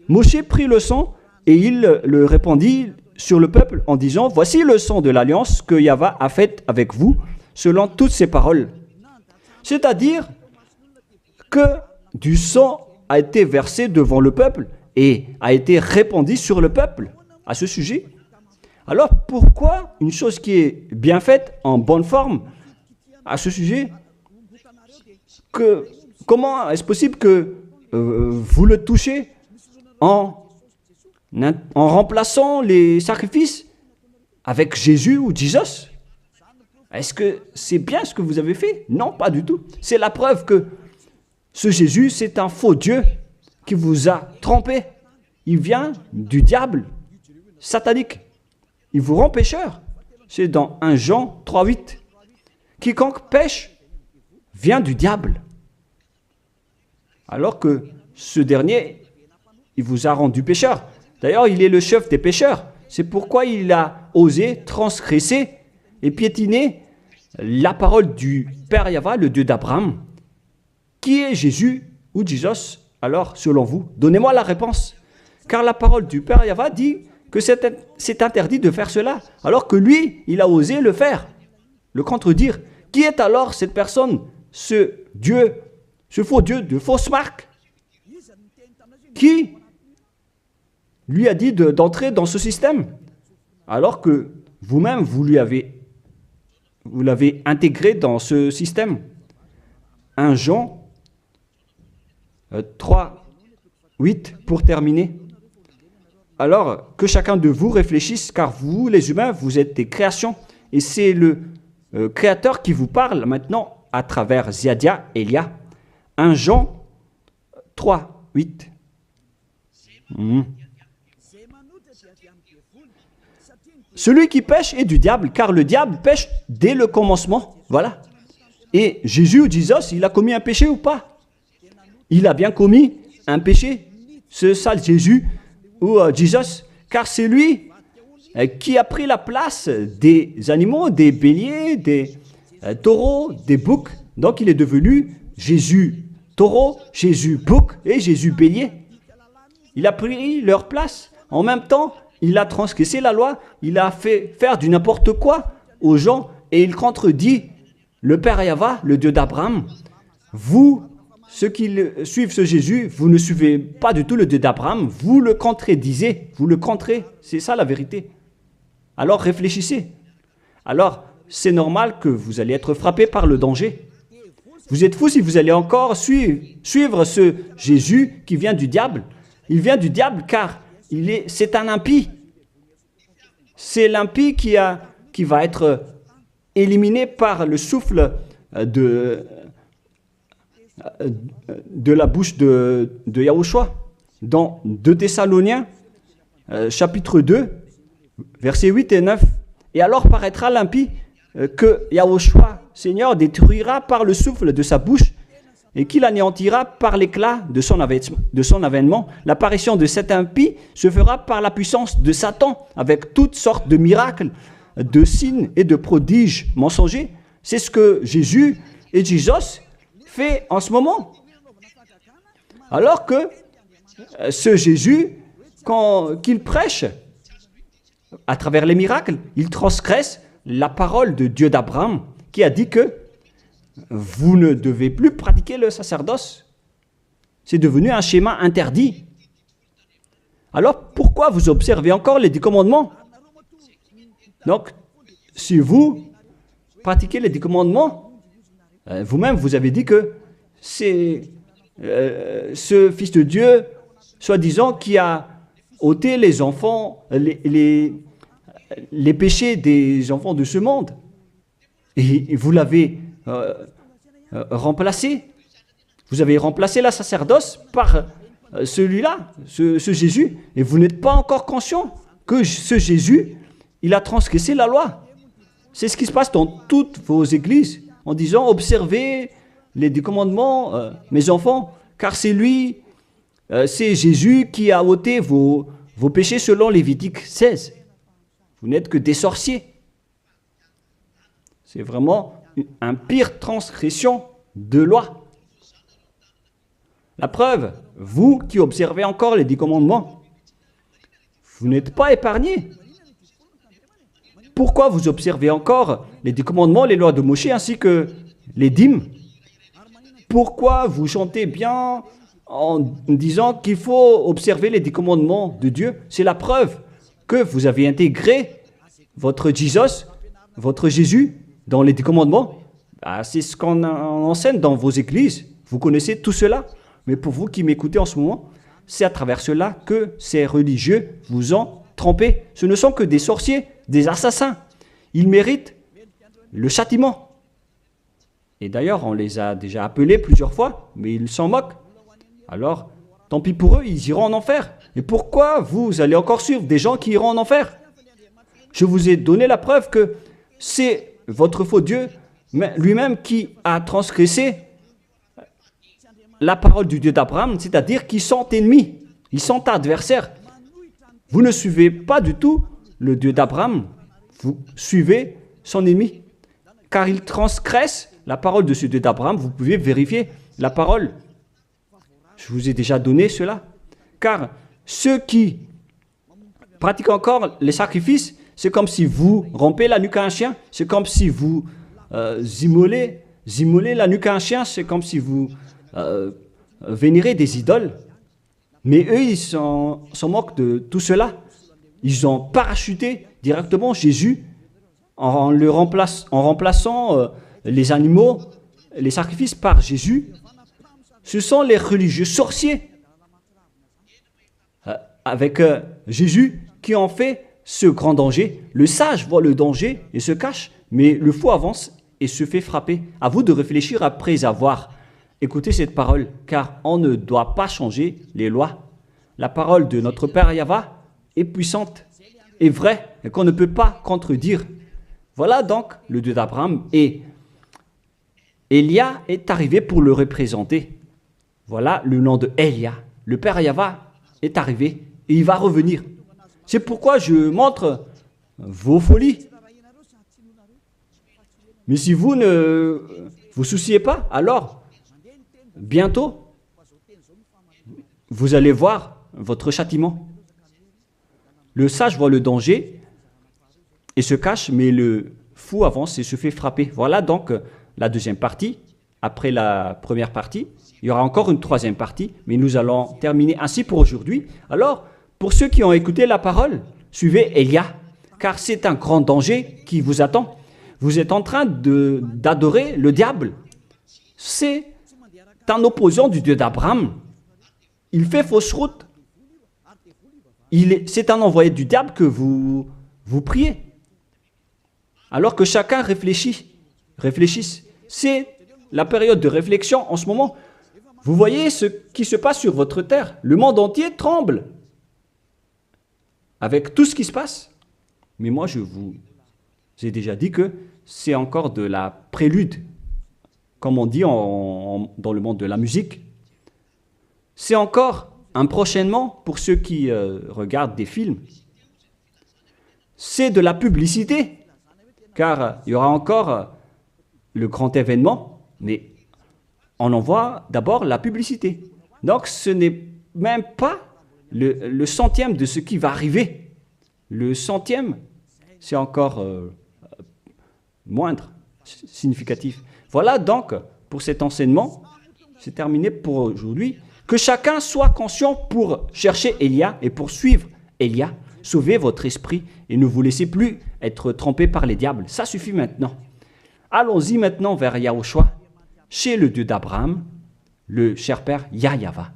Moïse prit le sang et il le répandit sur le peuple en disant, voici le sang de l'Alliance que Yahva a faite avec vous selon toutes ses paroles. C'est-à-dire que du sang a été versé devant le peuple et a été répandu sur le peuple à ce sujet. Alors pourquoi une chose qui est bien faite, en bonne forme, à ce sujet, comment est-ce possible que vous le touchez en remplaçant les sacrifices avec Jésus ou Jesus? Est-ce que c'est bien ce que vous avez fait? Non, pas du tout. C'est la preuve que ce Jésus, c'est un faux Dieu qui vous a trompé. Il vient du diable satanique. Il vous rend pécheur. C'est dans 1 Jean 3,8. Quiconque pêche vient du diable. Alors que ce dernier, il vous a rendu pécheur. D'ailleurs, il est le chef des pécheurs. C'est pourquoi il a osé transgresser et piétiner la parole du Père Yahva, le Dieu d'Abraham. Qui est Jésus ou Jesus? Alors, selon vous, donnez-moi la réponse. Car la parole du Père Yahva dit que c'est interdit de faire cela, alors que lui, il a osé le faire, le contredire. Qui est alors cette personne, ce Dieu, ce faux Dieu de fausse marque, qui lui a dit d'entrer dans ce système, alors que vous-même, vous l'avez intégré dans ce système. 1 Jean 3, 8, pour terminer. Alors, que chacun de vous réfléchisse, car vous, les humains, vous êtes des créations, et c'est le Créateur qui vous parle maintenant à travers Ziadia Elia. 1 Jean 3, 8. Celui qui pêche est du diable, car le diable pêche dès le commencement. Voilà. Et Jésus ou Jesus, il a commis un péché ou pas? Il a bien commis un péché, ce sale Jésus ou Jesus, car c'est lui qui a pris la place des animaux, des béliers, des taureaux, des boucs. Donc il est devenu Jésus taureau, Jésus bouc et Jésus bélier. Il a pris leur place. En même temps, il a transgressé la loi, il a fait faire du n'importe quoi aux gens et il contredit le Père Yahva, le Dieu d'Abraham. Vous, ceux qui suivent ce Jésus, vous ne suivez pas du tout le Dieu d'Abraham, vous le contredisez, vous le contrez, c'est ça la vérité. Alors réfléchissez. Alors, c'est normal que vous allez être frappé par le danger. Vous êtes fous si vous allez encore suivre ce Jésus qui vient du diable. Il vient du diable car c'est un impie. C'est l'impie qui va être éliminés par le souffle de la bouche de Yahushua. Dans 2 Thessaloniens, chapitre 2, versets 8 et 9. Et alors paraîtra l'impie que Yahushua, Seigneur, détruira par le souffle de sa bouche et qu'il anéantira par l'éclat de son avènement. L'apparition de cet impie se fera par la puissance de Satan, avec toutes sortes de miracles, de signes et de prodiges mensongers. C'est ce que Jésus et Jésus fait en ce moment. Alors que ce Jésus, qu'il prêche à travers les miracles, il transgresse la parole de Dieu d'Abraham, qui a dit que vous ne devez plus pratiquer le sacerdoce. C'est devenu un schéma interdit. Alors, pourquoi vous observez encore les 10 commandements? Donc, si vous pratiquez les 10 commandements, vous-même, vous avez dit que c'est ce Fils de Dieu, soi-disant, qui a ôté les enfants, les péchés des enfants de ce monde. Et vous l'avez remplacé. Vous avez remplacé la sacerdoce par celui-là, ce Jésus. Et vous n'êtes pas encore conscient que ce Jésus, il a transgressé la loi. C'est ce qui se passe dans toutes vos églises, en disant, observez les 10 commandements, mes enfants, car c'est lui, c'est Jésus qui a ôté vos péchés selon Lévitique 16. Vous n'êtes que des sorciers. C'est vraiment une pire transgression de loi. La preuve, vous qui observez encore les 10 commandements, vous n'êtes pas épargnés. Pourquoi vous observez encore les 10 commandements, les lois de Moïse ainsi que les dîmes? Pourquoi vous chantez bien en disant qu'il faut observer les 10 commandements de Dieu? C'est la preuve que vous avez intégré votre Jésus, votre Jésus, dans les 10 commandements. C'est ce qu'on enseigne dans vos églises. Vous connaissez tout cela. Mais pour vous qui m'écoutez en ce moment, c'est à travers cela que ces religieux vous ont trompé. Ce ne sont que des sorciers, des assassins. Ils méritent le châtiment. Et d'ailleurs, on les a déjà appelés plusieurs fois, mais ils s'en moquent. Alors, tant pis pour eux, ils iront en enfer. Et pourquoi vous allez encore suivre des gens qui iront en enfer? Je vous ai donné la preuve que c'est votre faux Dieu lui-même qui a transgressé la parole du Dieu d'Abraham, c'est-à-dire qu'ils sont ennemis, ils sont adversaires. Vous ne suivez pas du tout le Dieu d'Abraham, vous suivez son ennemi, car il transgresse la parole de ce Dieu d'Abraham. Vous pouvez vérifier la parole. Je vous ai déjà donné cela. Car ceux qui pratiquent encore les sacrifices, c'est comme si vous rompez la nuque à un chien, c'est comme si vous immolez la nuque à un chien, c'est comme si vous vénérez des idoles. Mais eux, ils s'en moquent de tout cela. Ils ont parachuté directement Jésus en remplaçant les animaux, les sacrifices par Jésus. Ce sont les religieux sorciers avec Jésus qui ont fait ce grand danger. Le sage voit le danger et se cache, mais le fou avance et se fait frapper. À vous de réfléchir après avoir écouté cette parole, car on ne doit pas changer les lois. La parole de notre Père Yahva est puissante et vraie et qu'on ne peut pas contredire. Voilà donc le Dieu d'Abraham, et Élia est arrivé pour le représenter. Voilà le nom de Élia. Le Père Yahva est arrivé et il va revenir. C'est pourquoi je montre vos folies. Mais si vous ne vous souciez pas, alors bientôt vous allez voir votre châtiment. Le sage voit le danger et se cache, mais le fou avance et se fait frapper. Voilà donc la deuxième partie. Après la première partie, il y aura encore une troisième partie, mais nous allons terminer ainsi pour aujourd'hui. Alors, pour ceux qui ont écouté la parole, suivez Élia, car c'est un grand danger qui vous attend. Vous êtes en train d'adorer le diable. C'est un opposant du Dieu d'Abraham. Il fait fausse route. C'est un envoyé du diable que vous priez. Alors que chacun réfléchisse. C'est la période de réflexion en ce moment. Vous voyez ce qui se passe sur votre terre. Le monde entier tremble avec tout ce qui se passe. Mais moi, je vous ai déjà dit que c'est encore de la prélude, comme on dit dans le monde de la musique. C'est encore un prochainement pour ceux qui regardent des films. C'est de la publicité, car il y aura encore le grand événement, mais on en voit d'abord la publicité. Donc ce n'est même pas le centième de ce qui va arriver. Le centième, c'est encore moindre, significatif. Voilà donc pour cet enseignement, c'est terminé pour aujourd'hui. Que chacun soit conscient pour chercher Élia et pour suivre Élia. Sauvez votre esprit et ne vous laissez plus être trompé par les diables. Ça suffit maintenant. Allons-y maintenant vers Yahushua, chez le Dieu d'Abraham, le cher Père Yahweh.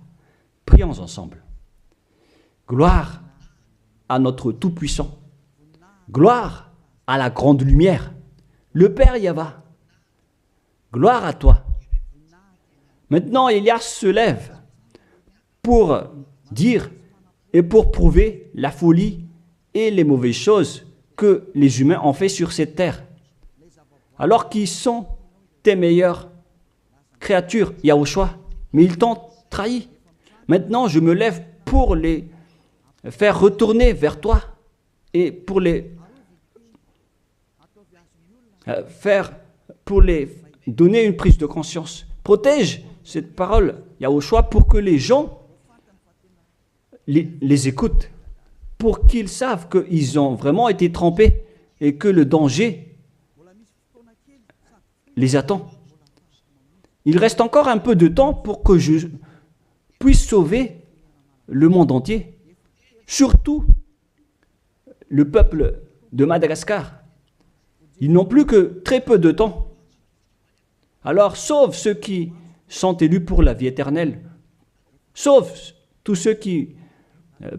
Prions ensemble. Gloire à notre Tout-Puissant. Gloire à la grande lumière, le Père Yahweh. Gloire à toi. Maintenant, Élia se lève pour dire et pour prouver la folie et les mauvaises choses que les humains ont fait sur cette terre. Alors qu'ils sont tes meilleures créatures, Yahushua, mais ils t'ont trahi. Maintenant, je me lève pour les faire retourner vers toi et pour les donner une prise de conscience. Protège cette parole, Yahushua, pour que les gens les écoutent, pour qu'ils savent qu'ils ont vraiment été trempés et que le danger les attend. Il reste encore un peu de temps pour que je puisse sauver le monde entier, surtout le peuple de Madagascar. Ils n'ont plus que très peu de temps. Alors sauve ceux qui sont élus pour la vie éternelle. Sauve tous ceux qui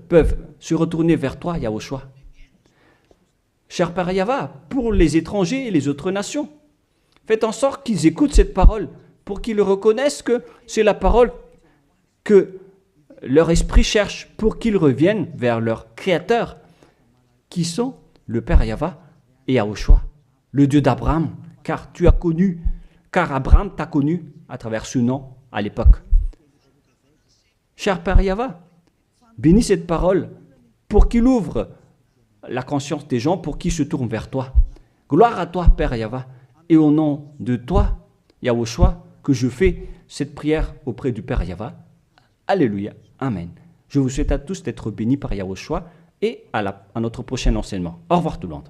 peuvent se retourner vers toi, Yahushua. Cher Père Yahweh, pour les étrangers et les autres nations, faites en sorte qu'ils écoutent cette parole, pour qu'ils reconnaissent que c'est la parole que leur esprit cherche, pour qu'ils reviennent vers leur Créateur, qui sont le Père Yahweh et Yahushua, le Dieu d'Abraham, car Abraham t'a connu à travers ce nom à l'époque. Cher Père Yahweh, bénis cette parole pour qu'il ouvre la conscience des gens, pour qu'ils se tournent vers toi. Gloire à toi, Père Yahweh, et au nom de toi, Yahushua, que je fais cette prière auprès du Père Yahweh. Alléluia. Amen. Je vous souhaite à tous d'être bénis par Yahushua et à notre prochain enseignement. Au revoir tout le monde.